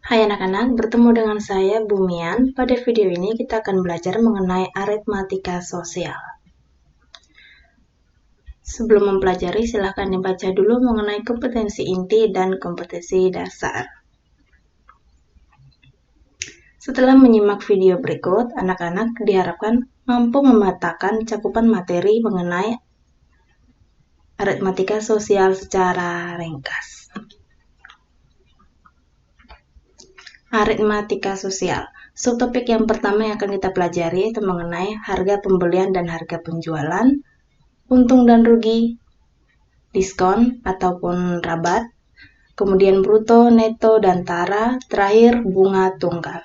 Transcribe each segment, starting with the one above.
Hai anak-anak, bertemu dengan saya Bumian. Pada video ini kita akan belajar mengenai aritmatika sosial. Sebelum mempelajari, silahkan dibaca dulu mengenai kompetensi inti dan kompetensi dasar. Setelah menyimak video berikut, anak-anak diharapkan mampu memetakan cakupan materi mengenai aritmatika sosial secara ringkas. Aritmatika sosial. Subtopik yang pertama yang akan kita pelajari itu mengenai harga pembelian dan harga penjualan, untung dan rugi, diskon ataupun rabat, kemudian bruto, neto, dan tara, terakhir bunga tunggal.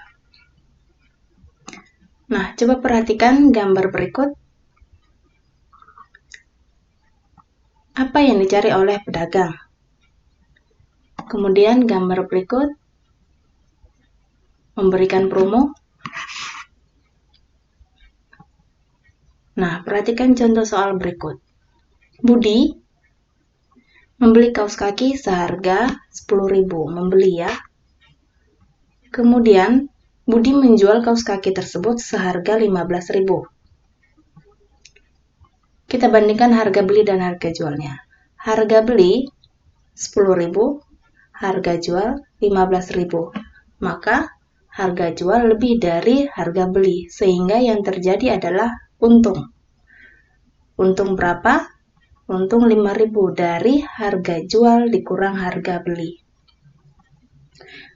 Nah, coba perhatikan gambar berikut. Apa yang dicari oleh pedagang? Kemudian gambar berikut memberikan promo. Nah, perhatikan contoh soal berikut. Budi membeli kaos kaki seharga 10.000, membeli ya. Kemudian, Budi menjual kaos kaki tersebut seharga 15.000. Kita bandingkan harga beli dan harga jualnya. Harga beli 10.000, harga jual 15.000. Maka harga jual lebih dari harga beli, sehingga yang terjadi adalah untung. Untung berapa? Untung 5.000 dari harga jual dikurang harga beli.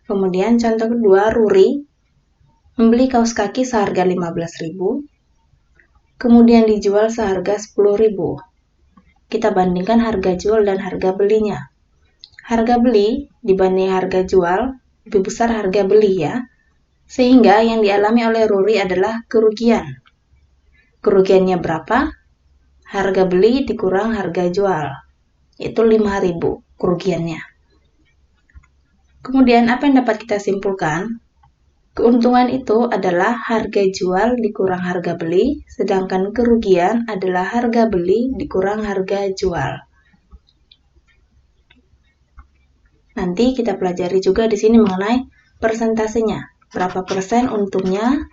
Kemudian contoh kedua, Ruri membeli kaos kaki seharga 15.000, kemudian dijual seharga 10.000. Kita bandingkan harga jual dan harga belinya. Harga beli dibanding harga jual lebih besar harga beli ya, sehingga yang dialami oleh Ruri adalah kerugian. Kerugiannya berapa? Harga beli dikurang harga jual, itu 5.000 kerugiannya. Kemudian apa yang dapat kita simpulkan? Keuntungan itu adalah harga jual dikurang harga beli, sedangkan kerugian adalah harga beli dikurang harga jual. Nanti kita pelajari juga di sini mengenai persentasenya. Berapa persen untungnya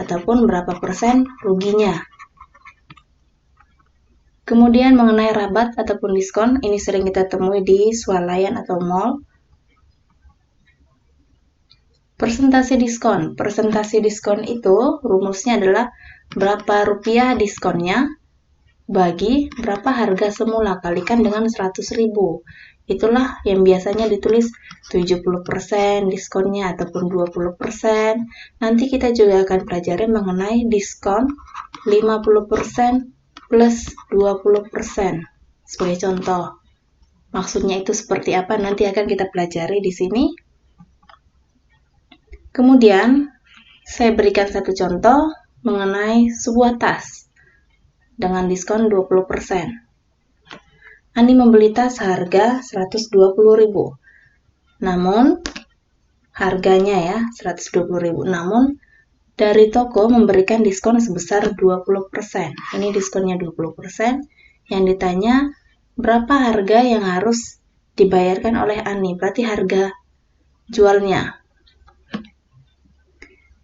ataupun berapa persen ruginya. Kemudian mengenai rabat ataupun diskon, ini sering kita temui di swalayan atau mall. Persentase diskon. Persentase diskon itu rumusnya adalah berapa rupiah diskonnya bagi berapa harga semula kalikan dengan 100.000. Itulah yang biasanya ditulis 70% diskonnya ataupun 20%. Nanti kita juga akan pelajari mengenai diskon 50% plus 20%. Sebagai contoh. Maksudnya itu seperti apa nanti akan kita pelajari di sini. Kemudian, saya berikan satu contoh mengenai sebuah tas dengan diskon 20%. Ani membeli tas harga 120.000. Namun, harganya ya 120.000. Namun, dari toko memberikan diskon sebesar 20%. Ini diskonnya 20%. Yang ditanya, berapa harga yang harus dibayarkan oleh Ani? Berarti harga jualnya.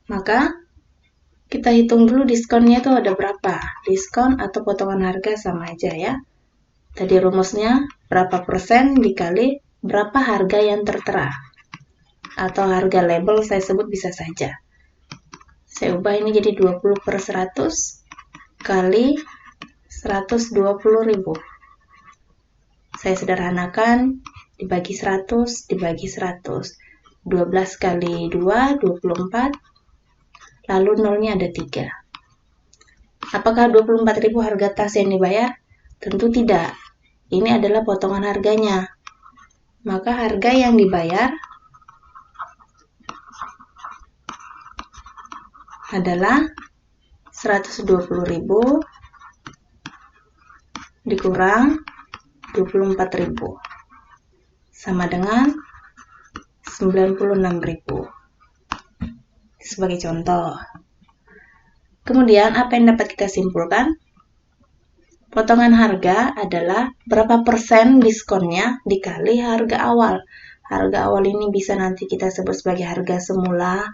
Maka kita hitung dulu diskonnya itu ada berapa. Diskon atau potongan harga sama aja ya. Tadi rumusnya berapa persen dikali berapa harga yang tertera. Atau harga label saya sebut bisa saja. Saya ubah ini jadi 20/100 kali 120.000. Saya sederhanakan dibagi 100 dibagi 100. 12 kali 2, 24. Lalu nolnya ada 3. Apakah 24.000 harga tas yang dibayar? Tentu tidak. Ini adalah potongan harganya. Maka harga yang dibayar adalah 120.000 dikurang 24.000 sama dengan 96.000. Sebagai contoh. Kemudian apa yang dapat kita simpulkan? Potongan harga adalah berapa persen diskonnya dikali harga awal. Harga awal ini bisa nanti kita sebut sebagai harga semula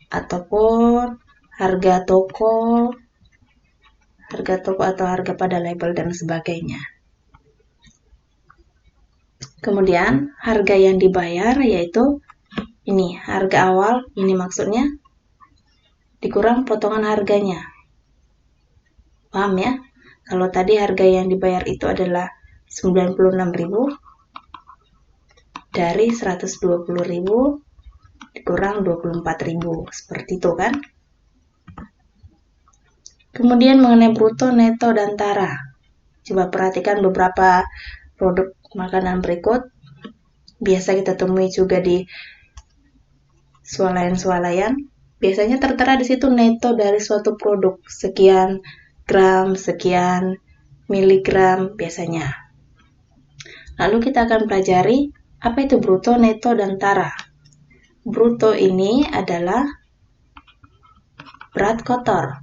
ataupun harga toko atau harga pada label dan sebagainya. Kemudian harga yang dibayar yaitu ini harga awal, ini maksudnya dikurang potongan harganya. Paham ya? Kalau tadi harga yang dibayar itu adalah 96.000 dari 120.000 dikurang 24.000, seperti itu kan? Kemudian mengenai bruto, neto, dan tara. Coba perhatikan beberapa produk makanan berikut. Biasa kita temui juga di swalayan-swalayan. Biasanya tertera di situ neto dari suatu produk, sekian gram, sekian miligram biasanya. Lalu kita akan pelajari apa itu bruto, neto, dan tara. Bruto ini adalah berat kotor.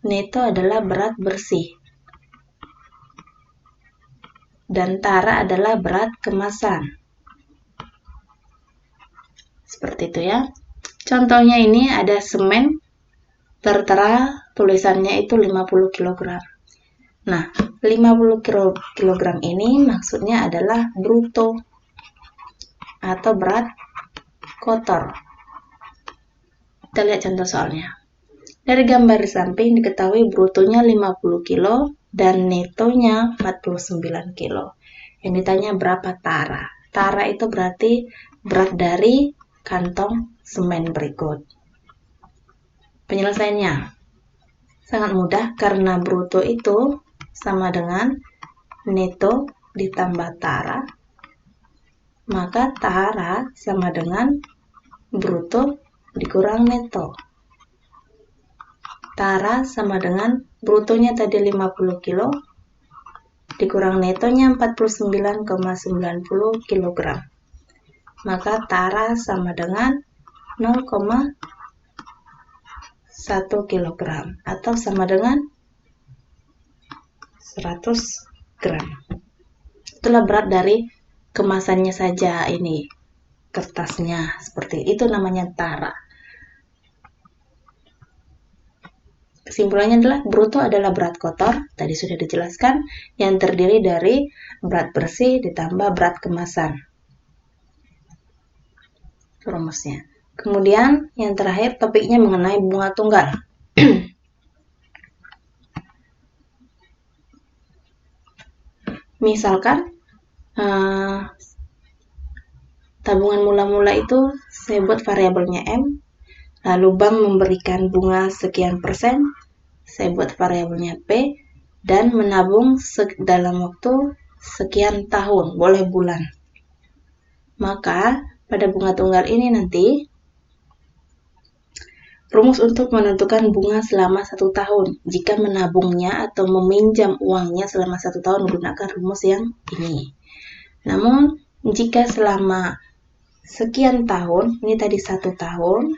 Neto adalah berat bersih. Dan tara adalah berat kemasan. Seperti itu ya. Contohnya ini ada semen, tertera tulisannya itu 50 kg. Nah, 50 kg ini maksudnya adalah bruto atau berat kotor. Kita lihat contoh soalnya. Dari gambar di samping diketahui brutonya 50 kg dan netonya 49 kg. Yang ditanya berapa tara? Tara itu berarti berat dari kantong semen berikut. Penyelesaiannya sangat mudah karena bruto itu sama dengan neto ditambah tara, maka tara sama dengan bruto dikurang neto. Tara sama dengan brutonya tadi 50 kg dikurang netonya 49,90 kg. Maka tara sama dengan 0,1 kg atau sama dengan 100 gram. Itulah berat dari kemasannya saja ini, kertasnya seperti itu, namanya tara. Kesimpulannya adalah bruto adalah berat kotor, tadi sudah dijelaskan, yang terdiri dari berat bersih ditambah berat kemasan. Rumusnya. Kemudian yang terakhir topiknya mengenai bunga tunggal. Misalkan tabungan mula-mula itu saya buat variabelnya M, lalu bank memberikan bunga sekian persen, saya buat variabelnya P, dan menabung dalam waktu sekian tahun, boleh bulan. Maka pada bunga tunggal ini nanti rumus untuk menentukan bunga selama 1 tahun. Jika menabungnya atau meminjam uangnya selama 1 tahun menggunakan rumus yang ini. Namun, jika selama sekian tahun, ini tadi 1 tahun,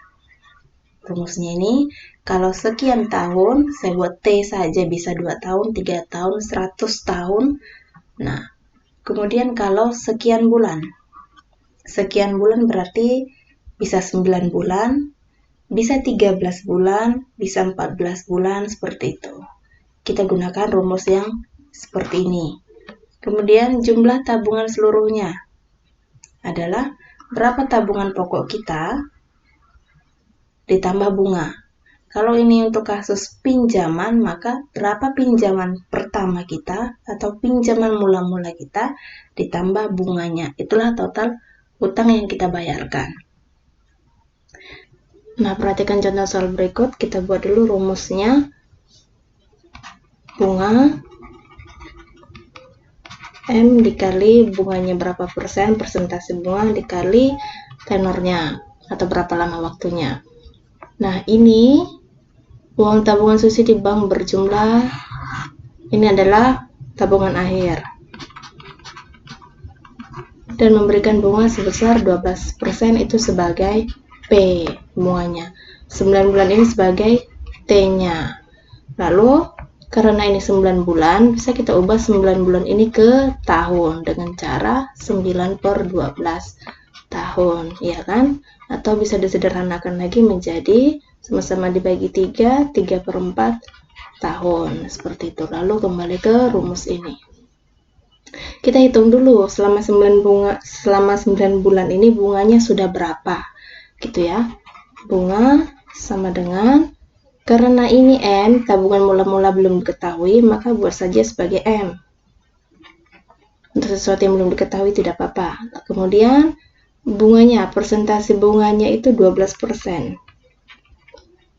rumusnya ini, kalau sekian tahun, saya buat T saja bisa 2 tahun, 3 tahun, 100 tahun. Nah, kemudian kalau sekian bulan berarti bisa 9 bulan, bisa 13 bulan, bisa 14 bulan, seperti itu. Kita gunakan rumus yang seperti ini. Kemudian jumlah tabungan seluruhnya adalah berapa tabungan pokok kita ditambah bunga. Kalau ini untuk kasus pinjaman, maka berapa pinjaman pertama kita atau pinjaman mula-mula kita ditambah bunganya. Itulah total utang yang kita bayarkan. Nah, perhatikan contoh soal berikut. Kita buat dulu rumusnya. Bunga M dikali bunganya berapa persen, persentase bunga dikali tenornya atau berapa lama waktunya. Nah, ini uang tabungan Susi di bank berjumlah, ini adalah tabungan akhir, dan memberikan bunga sebesar 12%, itu sebagai P bunganya. 9 bulan ini sebagai T-nya. Lalu Karena ini 9 bulan, bisa kita ubah 9 bulan ini ke tahun dengan cara 9 per 12 tahun, ya kan? Atau bisa disederhanakan lagi menjadi sama-sama dibagi 3, 3 per 4 tahun. Seperti itu. Lalu kembali ke rumus ini. Kita hitung dulu selama 9 bulan ini bunganya sudah berapa. Gitu ya. Bunga sama dengan, karena ini M, tabungan mula-mula belum diketahui, maka buat saja sebagai M. Untuk sesuatu yang belum diketahui tidak apa-apa. Kemudian bunganya, persentase bunganya itu 12%.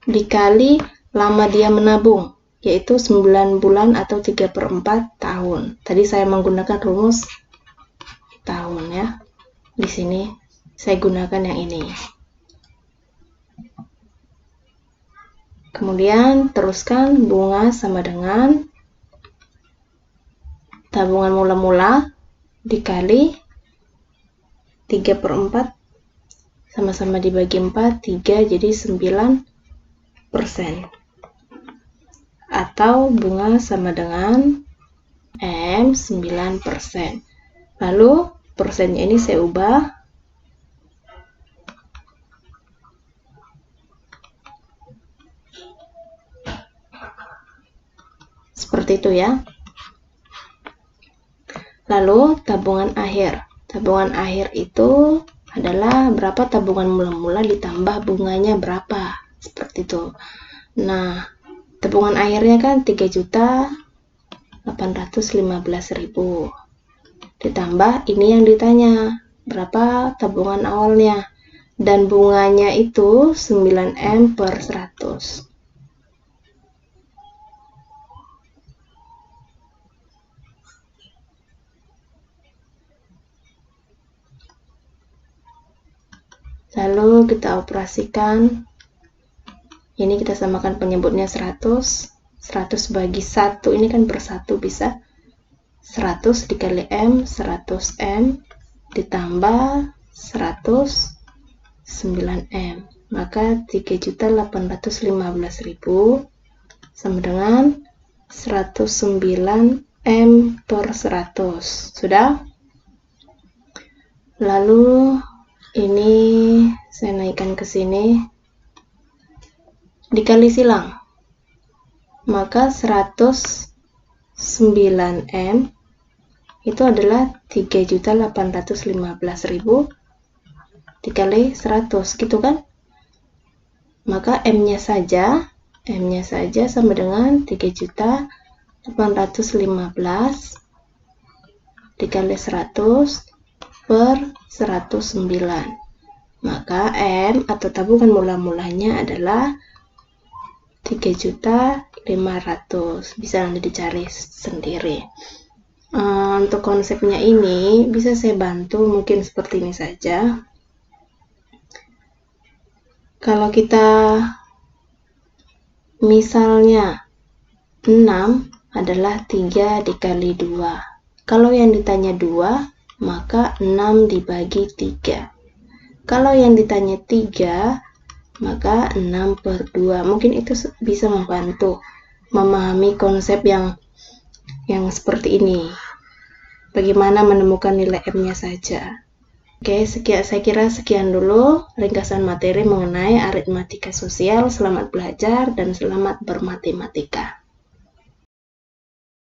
Dikali lama dia menabung, yaitu 9 bulan atau 3 per 4 tahun. Tadi saya menggunakan rumus tahun ya. Di sini saya gunakan yang ini. Kemudian teruskan bunga sama dengan tabungan mula-mula dikali 3 per 4 sama-sama dibagi 4, 3 jadi 9%. Atau bunga sama dengan M 9%. Lalu persennya ini saya ubah seperti itu ya. Lalu tabungan akhir. Tabungan akhir itu adalah berapa tabungan mula-mula ditambah bunganya berapa. Seperti itu. Nah, tabungan akhirnya kan 3.815.000. Ditambah ini yang ditanya, berapa tabungan awalnya. Dan bunganya itu 9M per 100. Lalu kita operasikan, ini kita samakan penyebutnya 100 bagi 1, ini kan per 1 bisa 100 dikali M, 100M ditambah 100, 9M, maka 3.815.000 sama dengan 109M per 100. Sudah? Lalu ini saya naikkan ke sini, dikali silang, maka 109M itu adalah 3.815.000 dikali 100, gitu kan? Maka M-nya saja sama dengan 3.815 dikali 100 per 109. Maka M atau tabungan mula-mulanya adalah 3.500.000. Bisa nanti dicari sendiri. Untuk konsepnya ini bisa saya bantu mungkin seperti ini saja. Kalau kita misalnya 6 adalah 3 dikali 2. Kalau yang ditanya 2, maka 6 dibagi 3. Kalau yang ditanya 3, maka 6 per 2. Mungkin itu bisa membantu memahami konsep yang seperti ini. Bagaimana menemukan nilai M-nya saja. Oke, saya kira sekian dulu ringkasan materi mengenai aritmatika sosial. Selamat belajar dan selamat bermatematika.